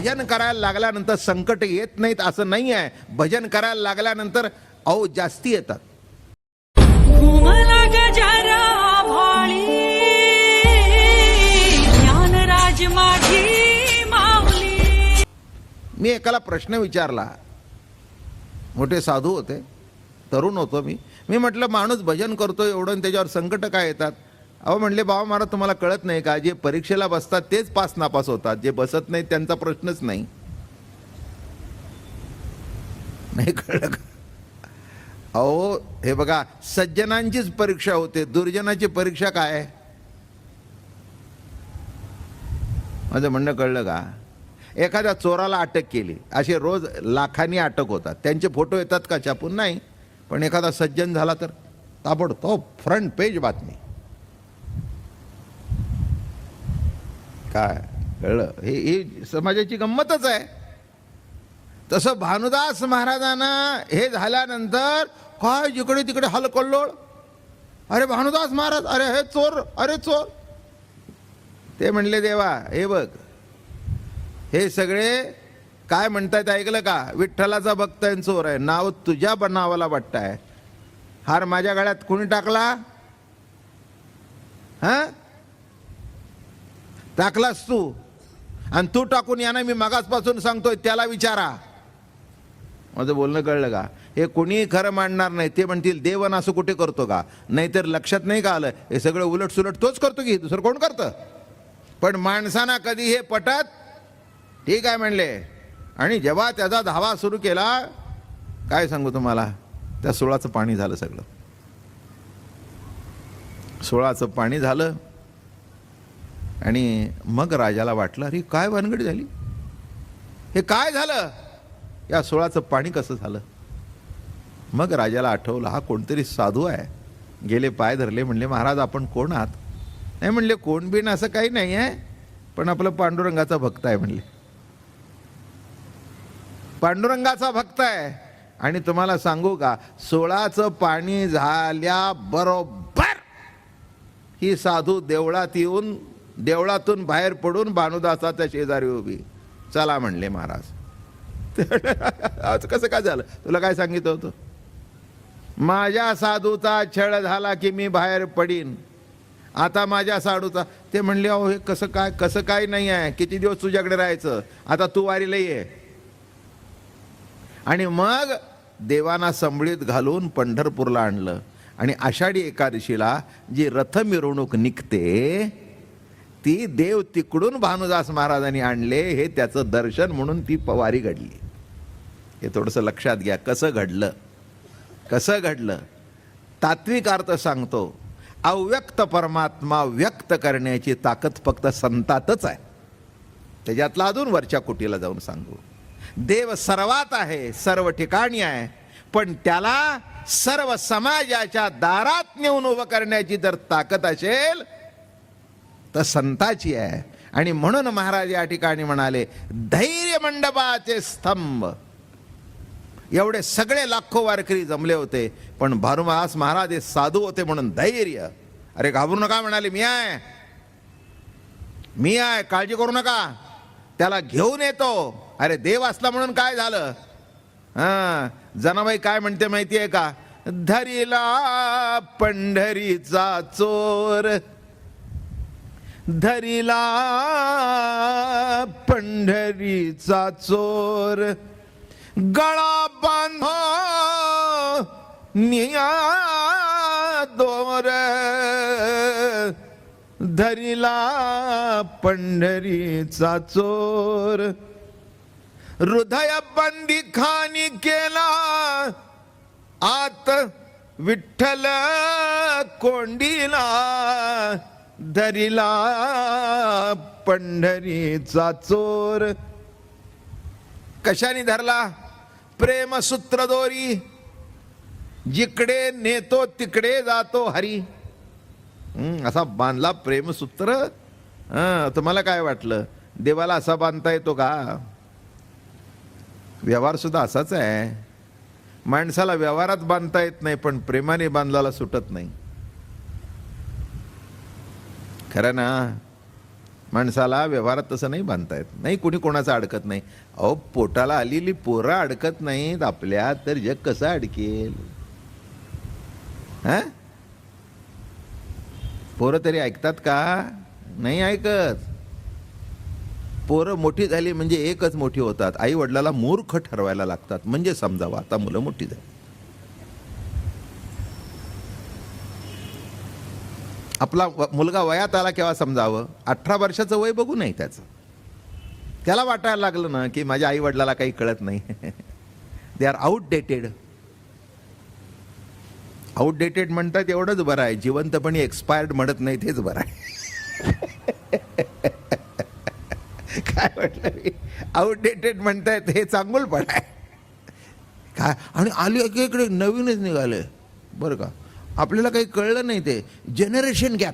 भजन करायला लागल्यानंतर संकट येत नाहीत असं नाही आहे. भजन करायला लागल्यानंतर अहो जास्ती येतात. मी एकाला प्रश्न विचारला, मोठे साधू होते, तरुण होतो मी म्हटलं माणूस भजन करतो एवढं आणि त्याच्यावर संकट काय येतात? अहो म्हणले बाबा महाराज तुम्हाला कळत नाही का, जे परीक्षेला बसतात तेच पास नापास होतात, जे बसत नाहीत त्यांचा प्रश्नच नाही. नाही कळलं का? अहो हे बघा, सज्जनांचीच परीक्षा होते, दुर्जनाची परीक्षा काय आहे? माझं म्हणणं कळलं का? एखाद्या चोराला अटक केली, असे रोज लाखांनी अटक होतात, त्यांचे फोटो येतात का छापून? नाही. पण एखादा सज्जन झाला तर ताबडतोब फ्रंट पेज बातमी. काय कळलं? ही समाजाची गंमतच आहे. तसं भानुदास महाराजांना हे झाल्यानंतर काय जिकडे तिकडे हलकल्लोळ, अरे भानुदास महाराज, अरे हे चोर, अरे चोर. ते म्हणले देवा हे बघ, हे सगळे काय म्हणतायत ऐकलं का? विठ्ठलाचा भक्त आहे चोर आहे, नाव तुझ्या नावाला वाटतंय. हार माझ्या गळ्यात कोणी टाकला? हा टाकलास तू, आणि तू टाकून या ना, मी मागासपासून सांगतोय त्याला विचारा. माझं बोलणं कळलं का? हे कोणी खरं मांडणार नाही. ते म्हणतील देवन असं कुठे करतो का? नाहीतर लक्षात नाही का आलं, हे सगळं उलट सुलट तोच करतो की दुसरं कोण करतं? पण माणसांना कधी हे पटत? ठीक आहे म्हणले. आणि जेव्हा त्याचा धावा सुरू केला, काय सांगू तुम्हाला, त्या सोळाचं पाणी झालं. सगळं सोळाचं पाणी झालं. आणि मग राजाला वाटलं, अरे काय भानगडी झाली, हे काय झालं, या सोळाचं पाणी कसं झालं? मग राजाला आठवलं, हा कोणतरी साधू आहे. गेले पाय धरले, म्हणले महाराज आपण कोण आहात? नाही म्हणले कोण बिन असं काही नाही आहे, पण आपलं पांडुरंगाचा भक्त आहे म्हणले. पांडुरंगाचा भक्त आहे. आणि तुम्हाला सांगू का, सोळाचं पाणी झाल्याबरोबर ही साधू देवळातून बाहेर पडून भानुदासाच्या शेजारी उभी. चला म्हणले महाराज. आज कसं काय झालं? तुला काय सांगितलं होतं? माझ्या साधूचा छळ झाला की मी बाहेर पडीन, आता माझ्या साधूचा. ते म्हणले अहो हे कसं काय नाही आहे, किती दिवस तुझ्याकडे राहायचं, आता तू वारीला ये. आणि मग देवांना संभळीत घालून पंढरपूरला आणलं. आणि आषाढी एकादशीला जी रथ मिरवणूक निघते, ती देव तिकडून भानुदास महाराजांनी आणले, हे त्याचं दर्शन म्हणून ती वारी घडली. हे थोडंसं लक्षात घ्या, कसं घडलं. तात्विक अर्थ सांगतो, अव्यक्त परमात्मा व्यक्त करण्याची ताकद फक्त संतातच आहे. त्याच्यातला अजून वरच्या कुटीला जाऊन सांगू, देव सर्वात आहे, सर्व ठिकाणी आहे, पण त्याला सर्व समाजाच्या दारात नेऊन उभं करण्याची जर ताकद असेल तर संताची आहे. आणि म्हणून महाराज या ठिकाणी म्हणाले, धैर्य मंडपाचे स्तंभ. एवढे सगळे लाखो वारकरी जमले होते, पण भानुदास महाराज हे साधू होते म्हणून धैर्य. अरे घाबरू नका म्हणाले, मी आहे, काळजी करू नका, त्याला घेऊन येतो. अरे देव असला म्हणून काय झालं? जनाबाई काय म्हणते माहिती आहे का? धरिला पंढरीचा चोर, धरिला पंढरीचा चोर, गळा बांधो निया दोर, धरिला पंढरीचा चोर, हृदय बंदी खानी केला, आत विठ्ठल कोंडीला, धरिला पंढरीचा चोर. कशाने धरला? प्रेमसूत्र दोरी, जिकडे नेतो तिकडे जातो हरी. असा बांधला प्रेमसूत्र. तुम्हाला काय वाटलं देवाला असा बांधता येतो का? व्यवहार सुद्धा असाच आहे. माणसाला व्यवहारात बांधता येत नाही, पण प्रेमाने बांधलाला सुटत नाही. खरं ना? माणसाला व्यवहारात तसं नाही बांधता येत. नाही कुणी कोणाचं अडकत नाही. अहो पोटाला आलेली पोरं अडकत नाहीत आपल्यात तर जग कसं अडकेल? हा, पोरं तरी ऐकतात का? नाही ऐकत. पोरं मोठी झाली म्हणजे एकच मोठी होतात, आई वडिलाला मूर्ख ठरवायला लागतात म्हणजे समजावं आता मुलं मोठी झाली. आपला मुलगा वयात आला केव्हा समजावं? 18 वर्षाचं वय बघू नाही त्याचं. त्याला वाटायला लागलं ना की माझ्या आई वडिलाला काही कळत नाही. They are outdated. आउटडेटेड म्हणतात एवढंच बरं आहे, जिवंतपणी एक्सपायर्ड म्हणत नाही तेच बरं आहे. काय म्हटलं मी? आउटडेटेड म्हणतायत हे चांगलं पण आहे काय. आणि आली इकडे नवीनच निघाले बरं का, आपल्याला काही कळलं नाही ते जनरेशन गॅप.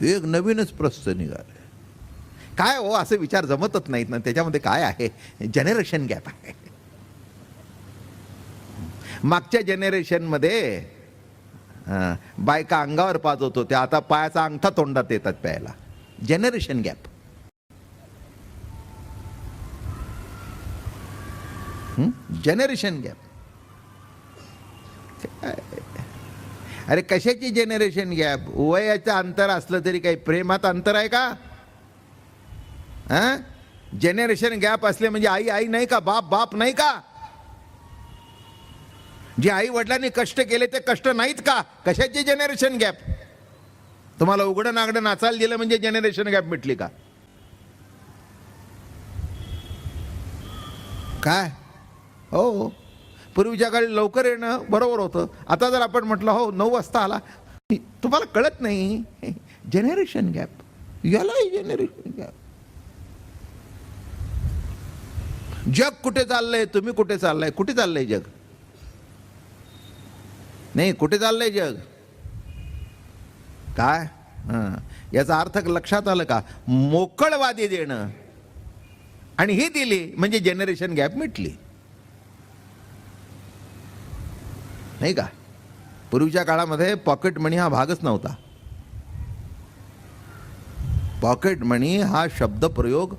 एक नवीनच प्रस्त निघाले काय हो, असे विचार जमतच नाहीत ना. त्याच्यामध्ये काय आहे? जनरेशन गॅप आहे. मागच्या जनरेशनमध्ये बायका अंगावर पाजत होत्या, आता पायाचा अंगठा तोंडात येतात प्यायला. Generation gap. Generation gap. अरे कशाची जनरेशन गॅप? वयाचं अंतर असलं तरी काही प्रेमात अंतर आहे का? जनरेशन गॅप असले म्हणजे आई आई नाही का, बाप बाप नाही का? जे आई वडिलांनी कष्ट केले ते कष्ट नाहीत का? कशाची जनरेशन गॅप? तुम्हाला उघडं नागडं नाचायला दिलं म्हणजे जनरेशन गॅप मिटली का काय? हो, पूर्वीच्या काळी लवकर येणं बरोबर होतं. आता जर आपण म्हटलं हो 9 वाजता आला, तुम्हाला कळत नाही. Generation gap. याला जनरेशन गॅप. जग कुठे चाललंय? तुम्ही कुठे चाललाय? कुठे चाललंय जग? नाही, कुठे चाललंय जग? काय? याचा अर्थ लक्षात आलं का? मोकळवादी देणं आणि ही दिली म्हणजे जनरेशन गॅप मिटली. नाही का? पूर्वीच्या काळामध्ये पॉकेट मनी हा भागच नव्हता. पॉकेट मनी हा शब्द प्रयोग,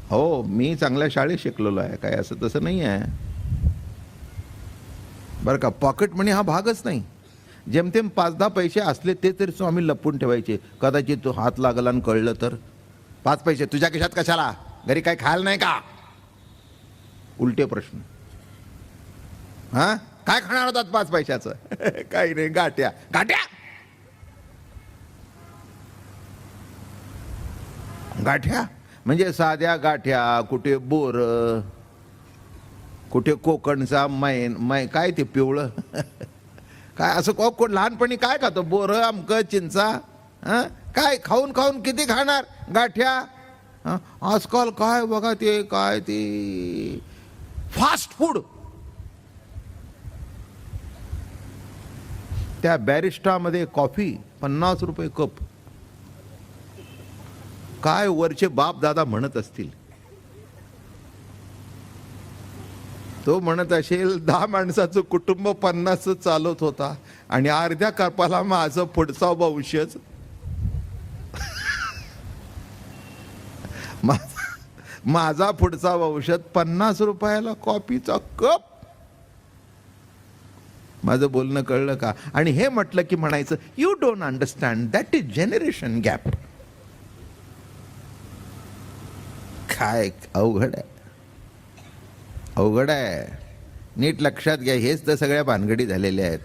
हो मी चांगल्या शाळेत शिकलेलो आहे, काय असं तसं नाही आहे बरं का. पॉकेट मनी हा भागच नाही. जेमतेम 5-10 पैसे असले ते तरी आम्ही लपून ठेवायचे. कदाचित तो हात लागला आणि कळलं तर 5 पैसे तुझ्या खिशात कशाला? घरी काय खायला नाही का? उलटे प्रश्न. हा, काय खाणार होतात 5 पैशाचं? काही नाही, गाठ्या. गाठ्या गाठ्या म्हणजे साध्या गाठ्या. कुठे बोर, कुठे कोकणचा काय ते पिवळं काय असं कोण लहानपणी काय खातो? बोर, आमक, चिंचा. काय खाऊन खाऊन किती खाणार? गाठ्या. आजकाल काय बघा ते काय ते फास्ट फूड. त्या बॅरिस्टामध्ये कॉफी 50 रुपये कप. काय वरचे बाप दादा म्हणत असतील? तो म्हणत असेल 10 माणसाचं कुटुंब 50 चालत होता आणि अर्ध्या कपाला माझं पुढचा वंशज. माझा पुढचा वंशज 50 रुपयाला कॉफीचा कप. माझं बोलणं कळलं का? आणि हे म्हटलं की म्हणायचं you don't understand, that is generation gap. काय अवघड आहे, अवघड आहे. नीट लक्षात घ्या, हेच तर सगळ्या भानगडी झालेल्या आहेत.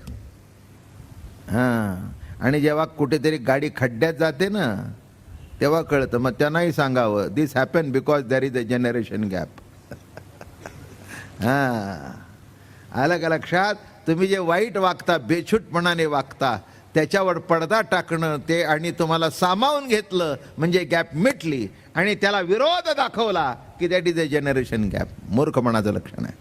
आणि जेव्हा कुठेतरी गाडी खड्ड्यात जाते ना तेव्हा कळतं. मग त्यांनाही सांगावं this happen because there is a generation gap. आलं का लक्षात? तुम्ही जे वाईट वागता, बेछूटपणाने वागता, त्याच्यावर पडदा टाकणं ते आणि तुम्हाला सामावून घेतलं म्हणजे गॅप मिटली. आणि त्याला विरोध दाखवला की that is a generation gap. मूर्खपणाचं लक्षण आहे.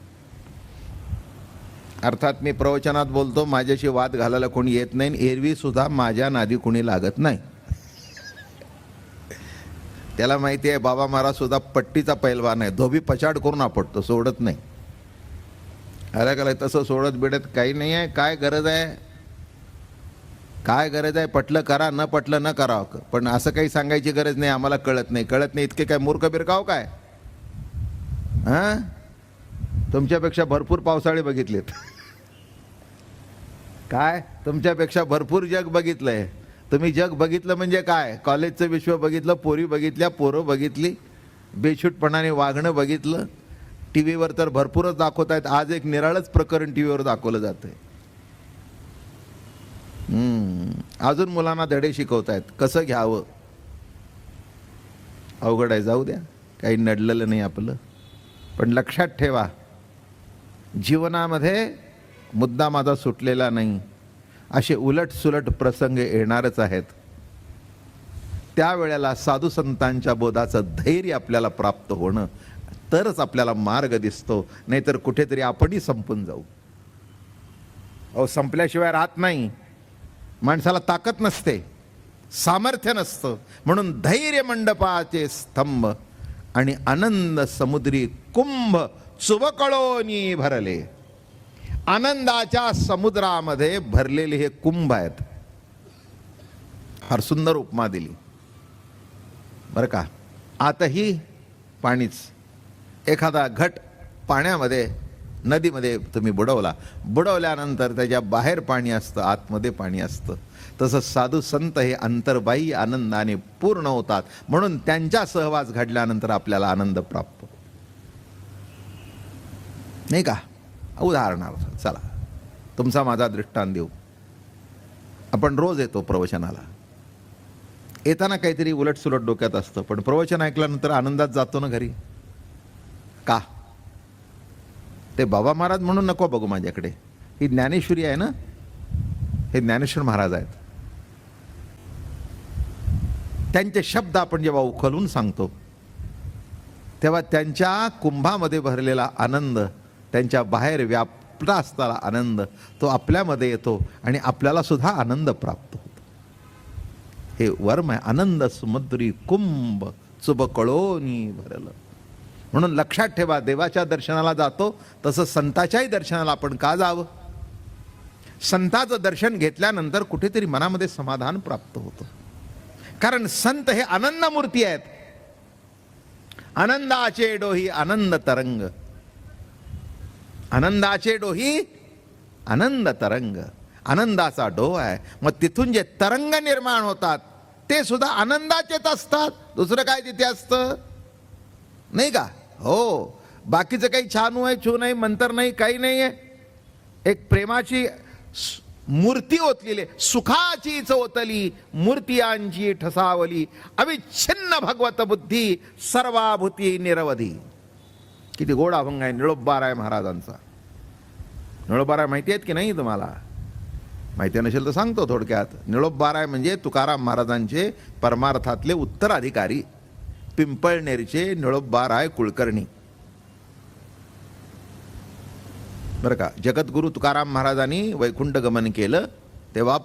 अर्थात मी प्रवचनात बोलतो, माझ्याशी वाद घालायला कोणी येत नाही. एरवी सुद्धा माझ्या नादी कोणी लागत नाही. त्याला माहिती आहे बाबा महाराज सुद्धा पट्टीचा पैलवान आहे. धोबी पछाड करून आपटतो, सोडत नाही. अरे का तसं सोडत बिडत काही नाही आहे. काय गरज आहे? काय गरज आहे, पटलं करा, न पटलं न करावं. पण असं काही सांगायची गरज नाही, आम्हाला कळत नाही इतके काय मूर्ख बिरकाव काय? हां, तुमच्यापेक्षा भरपूर पावसाळे बघितलेत. काय, तुमच्यापेक्षा भरपूर जग बघितलंय. तुम्ही जग बघितलं म्हणजे काय, कॉलेजचं विश्व बघितलं, पोरी बघितल्या, पोरं बघितली, बेछूटपणाने वागणं बघितलं. टी व्हीवर तर भरपूरच दाखवत आहेत. आज एक निराळच प्रकरण टी व्हीवर दाखवलं जातं आहे. अजून मुलांना धडे शिकवतायत कसं घ्यावं. अवघड आहे, जाऊ द्या, काही नडलेलं नाही आपलं. पण लक्षात ठेवा, जीवनामध्ये मुद्दा माझा सुटलेला नाही. असे उलटसुलट प्रसंग येणारच आहेत. त्यावेळेला साधू संतांच्या बोधाचं धैर्य आपल्याला प्राप्त होणं, तरच आपल्याला मार्ग दिसतो. नाहीतर कुठेतरी आपणही संपून जाऊ. अहो, संपल्याशिवाय राहत नाही. माणसाला ताकद नसते, सामर्थ्य नसतं. म्हणून धैर्य मंडपाचे स्तंभ आणि आनंद समुद्री कुंभ चुबकळोनी भरले. आनंदाच्या समुद्रामध्ये भरलेले हे कुंभ आहेत. फार सुंदर उपमा दिली बरं का. आतही पाणीच. एखादा घट पाण्यामध्ये, नदीमध्ये तुम्ही बुडवल्यानंतर त्याच्या बाहेर पाणी असतं, आतमध्ये पाणी असतं. तसं साधू संत हे अंतर्बाह्य आनंदाने पूर्ण होतात. म्हणून त्यांच्या सहवास घडल्यानंतर आपल्याला आनंद प्राप्त होतो, नाही का. उदाहरणार्थ चला, तुमचा माझा दृष्टांत देऊ. आपण रोज येतो प्रवचनाला. येताना काहीतरी उलटसुलट डोक्यात असतं, पण प्रवचन ऐकल्यानंतर आनंदात जातो ना घरी. का? ते बाबा महाराज म्हणून नको बघू माझ्याकडे. ही ज्ञानेश्वरी आहे ना, हे ज्ञानेश्वर महाराज आहेत. त्यांचे शब्द आपण जेव्हा उखलून सांगतो, तेव्हा त्यांच्या कुंभामध्ये भरलेला आनंद, त्यांच्या बाहेर व्यापला असलेला आनंद, तो आपल्यामध्ये येतो आणि आपल्याला सुद्धा आनंद प्राप्त होतो. हे वर्म आहे. आनंद समुद्री कुंभ चुबकळोनी भरलं. म्हणून लक्षात ठेवा, देवाच्या दर्शनाला जातो तसं संताच्याही दर्शनाला आपण का जावं. संताचं दर्शन घेतल्यानंतर कुठेतरी मनामध्ये समाधान प्राप्त होतं. कारण संत हे आनंदमूर्ती आहेत. आनंदाचे डोही आनंद तरंग. आनंदाचे डोही आनंद तरंग. आनंदाचा डोह आहे. मग तिथून जे तरंग निर्माण होतात ते सुद्धा आनंदाचेच असतात. दुसरं काय तिथे असतं, नाही का. हो, बाकीचं काही छानू आहे, छू नाही, मंत्र नाही, काही नाही आहे. एक प्रेमाची मूर्ती ओतलेली, सुखाचीच ओतली मूर्तियांची ठसावली, अविच्छिन्न भगवत बुद्धी सर्वाभूती निरवधी. किती गोड अभंग आहे निळोबाराय महाराजांचा. निळोबाराय माहिती आहेत की नाही तुम्हाला? माहिती नसेल तर सांगतो थोडक्यात. निळोबाराय म्हणजे तुकाराम महाराजांचे परमार्थातले उत्तराधिकारी, पिंपळनेरचे निळोबाराय कुलकर्णी बरं का. जगद्गुरु तुकाराम महाराजांनी वैकुंठ गमन केलं तेव्हा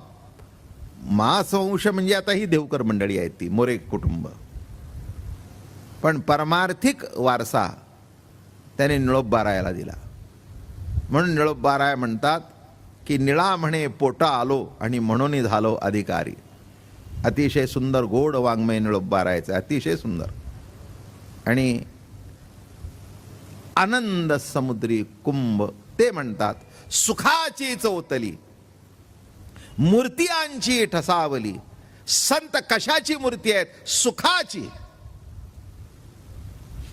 महासंवंश म्हणजे आता ही देवकर मंडळी आहेत, ती मोरे कुटुंब. पण परमार्थिक वारसा त्याने निळोबारायाला दिला. म्हणून निळोबाराय म्हणतात की निळा म्हणे पोटा आलो आणि म्हणून झालो अधिकारी. अतिशय सुंदर गोड वाङ्मय निळोबारायचं, अतिशय सुंदर. आणि आनंद समुद्री कुंभ ते म्हणतात सुखाचीच ओतली मूर्तियांची ठसावली. संत कशाची मूर्ती आहेत? सुखाची.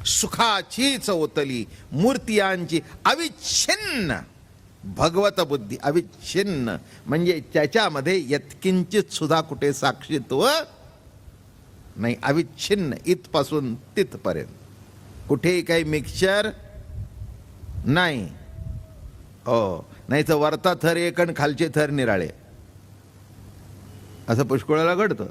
सुखाचीच ओतली मूर्तियांची अविच्छिन्न भगवत बुद्धी. अविच्छिन्न म्हणजे त्याच्यामध्ये यत्किंचित सुद्धा कुठे साक्षीत्व नाही. अविच्छिन्न, इथपासून तिथपर्यंत कुठेही काही मिक्सचर नाही. हो, नाही तर वरता थर एक आणि खालचे थर निराळे, असं पुष्कळाला घडतं.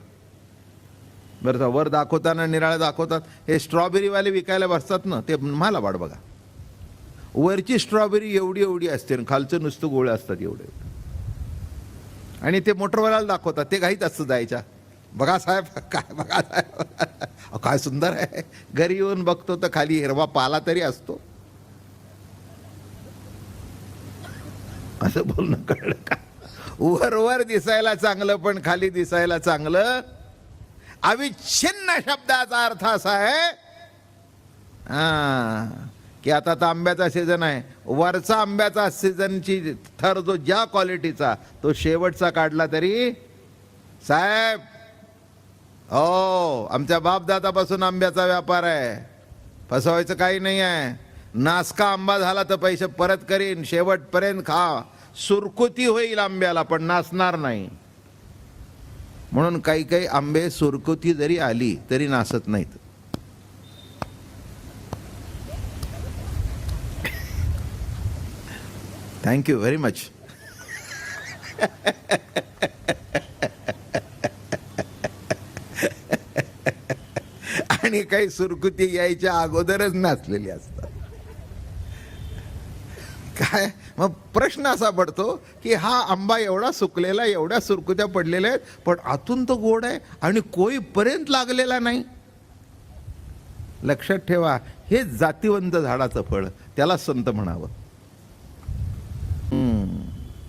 बरं, तर वर दाखवताना निराळे दाखवतात. हे स्ट्रॉबेरीवाले विकायला बसतात ना, ते मला वाट बघा. वरची स्ट्रॉबेरी एवढी एवढी असते आणि खालचं नुसतं गोळे असतात एवढे. आणि ते मोटरवाल्याला दाखवतात, ते घाईत असतं जायच्या. बघा साहेब, काय बघा साहेब, काय सुंदर आहे. घरी येऊन बघतो तर खाली हिरवा पाला तरी असतो. असं बोलणं कळलं का? वर दिसायला चांगलं पण खाली दिसायला चांगलं. अविच्छिन्न शब्दाचा अर्थ असा आहे की आता तर आंब्याचा सीझन आहे, वरचा आंब्याचा सीझनची थर जो ज्या क्वालिटीचा तो शेवटचा काढला तरी साहेब हो आमच्या बापदादापासून आंब्याचा व्यापार आहे, फसवायचं काही नाही आहे. नासका आंबा झाला तर पैसे परत करीन, शेवटपर्यंत खा. सुरकुती होईल आंब्याला पण नासणार नाही. म्हणून काही काही आंबे सुरकुती जरी आली तरी नासत नाहीत. Thank you very much. आणि काही सुरकुती यायच्या अगोदरच नाचलेली असतात. काय मग प्रश्न असा पडतो की हा आंबा एवढा सुकलेला, एवढ्या सुरकुत्या पडलेल्या आहेत, पण आतून तो गोड आहे आणि कोईपर्यंत लागलेला नाही. लक्षात ठेवा, हे जातीवंत झाडाचं फळ, त्याला संत म्हणावं.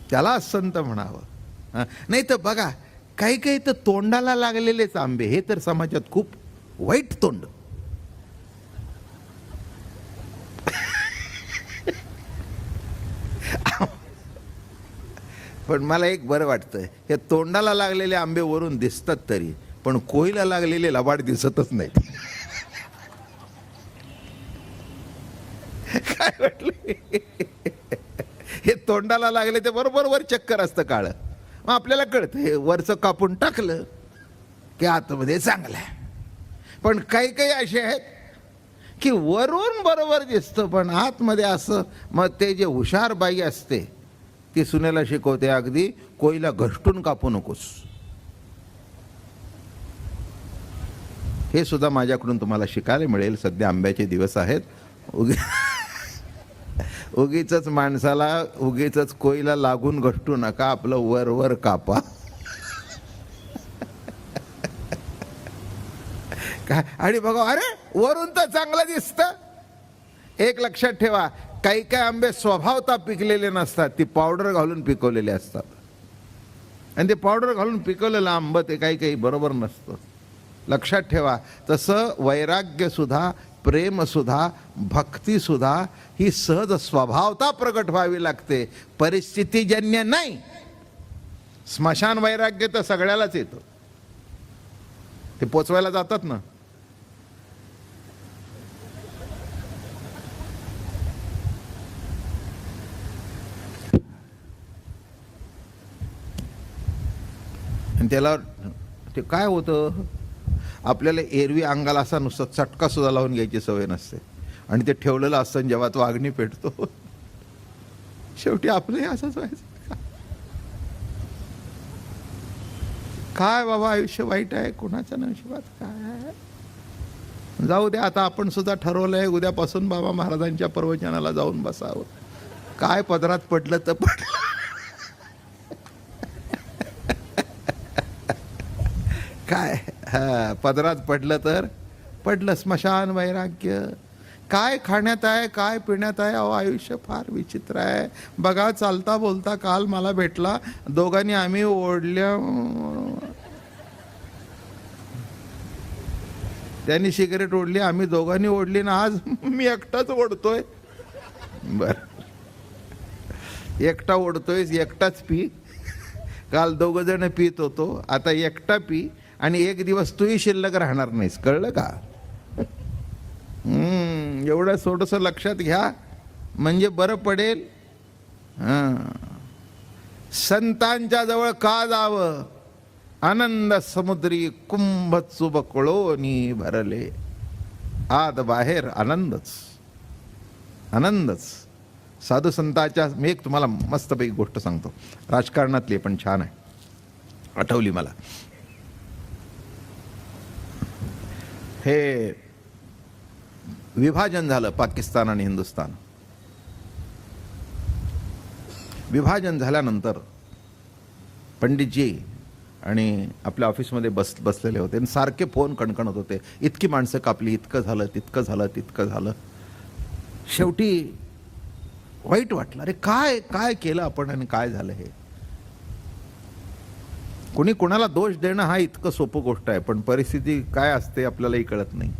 त्याला संत म्हणावं. नाही तर बघा काही काही तर तोंडाला लागलेलेच आंबे, हे तर समाजात खूप वाईट तोंड. पण मला एक बरं वाटतं, हे तोंडाला लागलेले आंबे वरून दिसतात तरी, पण कोईला लागलेले लबाड दिसतच नाहीत. काय वाटलं, हे तोंडाला लागले ते बरोबर वर चक्कर असतं काळं. मग आपल्याला कळतं हे वरचं कापून टाकलं की आतमध्ये चांगलं आहे. पण काही काही असे आहेत की वरून बरोबर दिसतं पण आतमध्ये असं. मग ते जे हुशार बाई असते ती सुनेला शिकवते, अगदी कोईला घसटून कापू नकोस. हे सुद्धा माझ्याकडून तुम्हाला शिकायला मिळेल. सध्या आंब्याचे दिवस आहेत. उगीच माणसाला उगीच कोईला लागून घसटू नका, आपलं वर वर कापा. काय आणि बघा, अरे वरून तर चांगलं दिसतं. एक लक्षात ठेवा, काही काही आंबे स्वभावता पिकलेले नसतात, ती पावडर घालून पिकवलेले असतात. आणि ते पावडर घालून पिकवलेलं आंबं ते काही काही बरोबर नसतं. लक्षात ठेवा. तसं वैराग्यसुद्धा, प्रेमसुद्धा, भक्तीसुद्धा ही सहज स्वभावता प्रकट व्हावी लागते, परिस्थितीजन्य नाही. स्मशान वैराग्य तर सगळ्यालाच येतं, ते पोचवायला जातात ना. आणि त्याला ते काय होतं, आपल्याला एरवी अंगाला असा नुसता चटका सुद्धा लावून घ्यायची सवय नसते, आणि ते ठेवलेलं असतं जेव्हा तो अग्नी पेटतो शेवटी आपलंही असंच व्हायचं. काय बाबा आयुष्य वाईट आहे, कोणाच्या नशिबात काय. जाऊ द्या, आता आपण सुद्धा ठरवलंय उद्यापासून बाबा महाराजांच्या प्रवचनाला जाऊन बसावं. काय पदरात पडलं तर पडलं. काय पदरात पडलं तर पडलं. स्मशान वैराग्य. काय खाण्यात आहे, काय पिण्यात आहे. अहो आयुष्य फार विचित्र आहे. बघा, चालता बोलता काल मला भेटला, दोघांनी आम्ही ओढल्या, त्यांनी सिगरेट ओढली, आम्ही दोघांनी ओढली ना आज मी एकटाच ओढतोय. बर, एकटा ओढतोय, एकटाच पी. काल दोघ जण पित होतो, आता एकटा पी, आणि एक दिवस तूही शिल्लक राहणार नाहीस. कळलं का? एवढं थोडंसं लक्षात घ्या म्हणजे बरं पडेल. संतांच्या जवळ का जावं, आनंद समुद्री कुंभ चुबकळोनी भरले. आत बाहेर आनंदच आनंदच. साधू संतांच्या, मी एक तुम्हाला मस्तपैकी गोष्ट सांगतो, राजकारणातली पण छान आहे, आठवली मला. हे विभाजन झालं पाकिस्तान आणि हिंदुस्थान. विभाजन झाल्यानंतर पंडितजी आणि आपल्या ऑफिसमध्ये बसलेले होते आणि सारखे फोन कणकणत होते, इतकी माणसं कापली, इतकं झालं, तितकं झालं, तितकं झालं. शेवटी वाईट वाटलं, अरे काय काय केलं आपण आणि काय झालं हे. कोणी कोणाला दोष देणं हा इतकं सोपं गोष्ट आहे, पण परिस्थिती काय असते आपल्यालाही कळत नाही.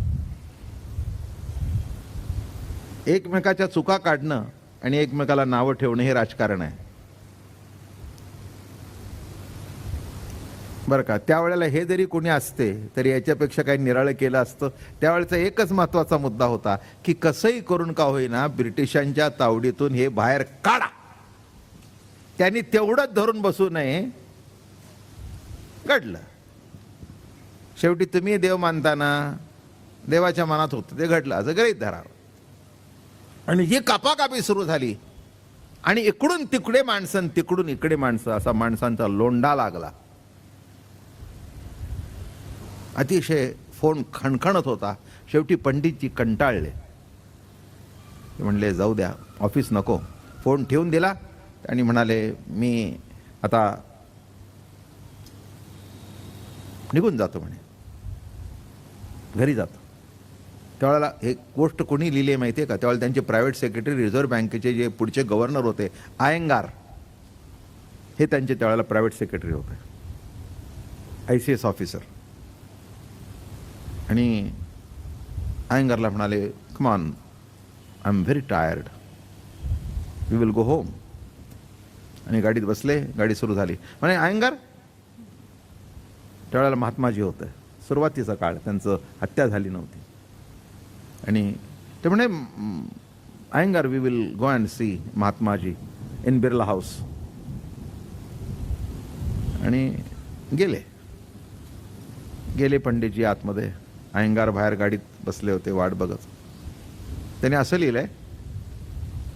एकमेकाच्या चुका काढणं आणि एकमेकाला नावं ठेवणं हे राजकारण आहे बरं का. त्यावेळेला हे जरी कोणी असते तरी याच्यापेक्षा काही निराळं केलं असतं. त्यावेळेचा एकच महत्त्वाचा मुद्दा होता की कसंही करून का होईना ब्रिटिशांच्या तावडीतून हे बाहेर काढा. त्यांनी तेवढंच धरून बसू नये. घडलं. शेवटी तुम्ही देव मानताना देवाच्या मनात होतं ते घडलं असं गृहीत धरावं. आणि जी कापाकापी सुरू झाली आणि इकडून तिकडे माणसं तिकडून इकडे माणसं असा माणसांचा लोंढा लागला. अतिशय फोन खणखणत होता. शेवटी पंडितजी कंटाळले. ते म्हणले जाऊ द्या, ऑफिस नको. फोन ठेवून दिला आणि म्हणाले मी आता निघून जातो म्हणे, घरी जातो. त्यावेळेला एक गोष्ट कोणी लिहिली आहे माहिती आहे का? त्यावेळेला त्यांचे प्रायव्हेट सेक्रेटरी रिझर्व्ह बँकेचे जे पुढचे गव्हर्नर होते आयंगार, हे त्यांचे त्यावेळेला प्रायव्हेट सेक्रेटरी होते, ICS ऑफिसर. आणि आयंगारला म्हणाले come on, I am very tired, we will go home. आणि गाडीत बसले. गाडी सुरू झाली. म्हणे आयंगार, त्यावेळेला महात्माजी होतं, सुरुवातीचा काळ, त्यांचं हत्या झाली नव्हती. आणि ते म्हणे Iyengar we will go and see Mahatmaji in Birla house. आणि गेले पंडितजी आतमध्ये. अयंगार बाहेर गाडीत बसले होते वाट बघत. त्याने असं लिहिलंय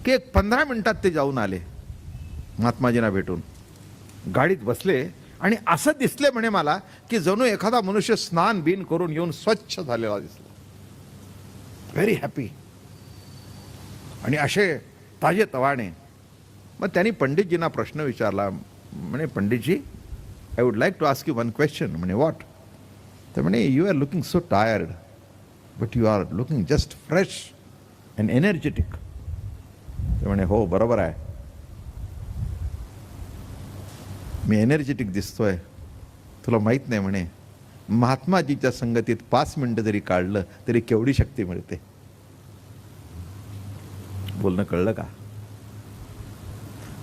की 15 मिनिटात ते जाऊन आले महात्माजींना भेटून. गाडीत बसले आणि असं दिसले म्हणे मला की जणू एखादा मनुष्य स्नान बिन करून येऊन स्वच्छ झालेला दिसला. व्हेरी हॅपी आणि असे ताजे तवाणे. मग त्यांनी पंडितजींना प्रश्न विचारला. म्हणे Panditji, I would like to ask you one question. म्हणे व्हॉट? तर म्हणे you are looking so tired but you are looking just fresh and energetic. ते म्हणे हो बरोबर आहे, मी एनर्जेटिक दिसतोय. तुला माहीत नाही म्हणे महात्माजीच्या संगतीत 5 मिनिटं जरी काढलं तरी केवढी शक्ती मिळते. बोलणं कळलं का?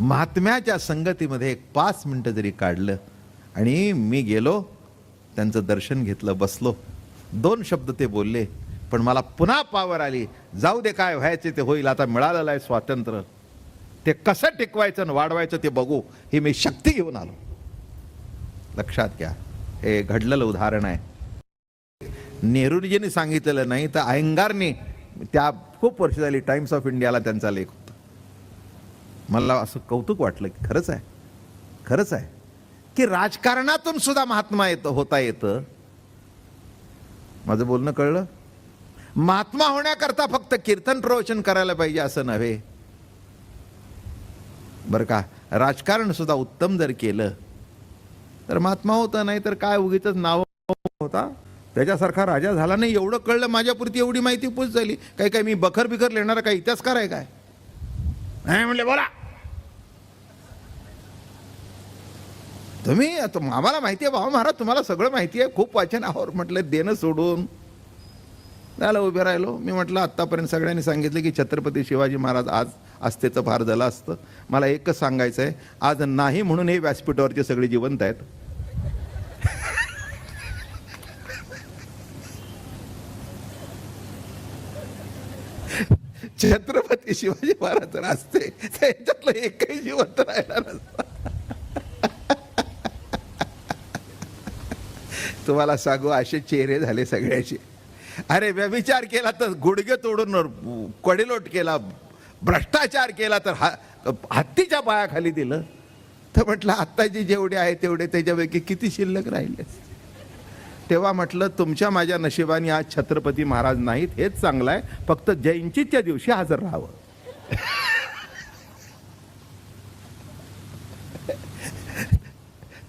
महात्म्याच्या संगतीमध्ये 5 मिनिटं जरी काढलं. आणि मी गेलो, त्यांचं दर्शन घेतलं, बसलो. 2 शब्द ते बोलले, पण मला पुन्हा पावर आली. जाऊ दे, काय व्हायचे ते होईल, आता मिळालेलं आहे स्वातंत्र्य, ते कसं टिकवायचं आणि वाढवायचं ते बघू, ही मी शक्ती घेऊन आलो. लक्षात घ्या, हे घडलेलं उदाहरण आहे. नेहरूजींनी सांगितलेलं नाही तर अयंगारनी, त्या खूप वर्ष झाली टाइम्स ऑफ इंडियाला त्यांचा लेख होता. मला असं कौतुक वाटलं की खरंच आहे की राजकारणातून सुद्धा महात्मा होता येतं. माझं बोलणं कळलं? महात्मा होण्याकरता फक्त कीर्तन प्रवचन करायला पाहिजे असं नव्हे बरं का. राजकारण सुद्धा उत्तम जर केलं तर महात्मा होतं. नाही तर काय उगीच नाव होता. त्याच्यासारखा राजा झाला नाही. एवढं कळलं माझ्यापुरती, एवढी माहिती पोच झाली. काय मी बखर बिखर लिहिणारा काय इतिहासकार आहे काय? नाही म्हणले बोला तुम्ही. आम्हाला माहिती आहे भाऊ महाराज, तुम्हाला सगळं माहिती आहे, खूप वाचन आहोर. म्हटलं देणं सोडून झालं, उभे राहिलो. मी म्हटलं आत्तापर्यंत सगळ्यांनी सांगितलं की छत्रपती शिवाजी महाराज आज असते तर फार झालं असतं. मला एकच सांगायचं आहे, आज नाही म्हणून हे व्यासपीठावरचे सगळे जिवंत आहेत. छत्रपती शिवाजी महाराज जर असते त्याच्यातलं एकही जिवंत राहिला नसता. तुम्हाला सांगू, असे चेहरे झाले सगळ्याचे. अरे व्यभिचार केला तर गुडघे तोडून कडेलोट केला, भ्रष्टाचार केला तर हत्तीच्या पायाखाली दिलं. तर म्हटलं आत्ताचे जेवढे आहे तेवढे त्याच्यापैकी किती शिल्लक राहिले. तेव्हा म्हटलं तुमच्या माझ्या नशिबाने आज छत्रपती महाराज नाहीत, हेच चांगलं आहे. फक्त जयंतीच्या दिवशी हजर राहावं.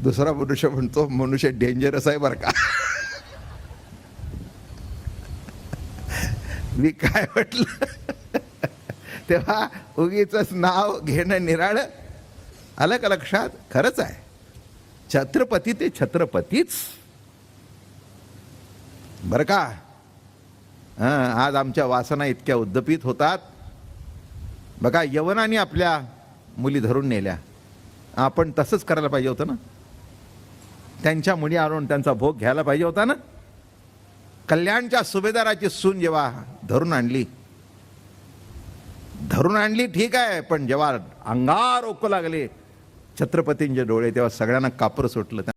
दुसरा मनुष्य म्हणतो मनुष्य डेंजरस आहे बरं का. मी काय म्हटलं, तेव्हा उगीच नाव घेणं निराळं. आलं का लक्षात? खरंच आहे. छत्रपती ते छत्रपतीच बरं का. आज आमच्या वासना इतक्या उद्दपित होतात. बघा, यवनाने आपल्या मुली धरून नेल्या. आपण तसंच करायला पाहिजे होतं ना. त्यांच्या मुली आणून त्यांचा भोग घ्यायला पाहिजे होता ना. कल्याणच्या सुभेदाराची सून जेव्हा धरून आणली ठीक आहे, पण जेव्हा अंगार ओकू लागले छत्रपतींचे डोळे, तेव्हा सगळ्यांना कापर सुटलं.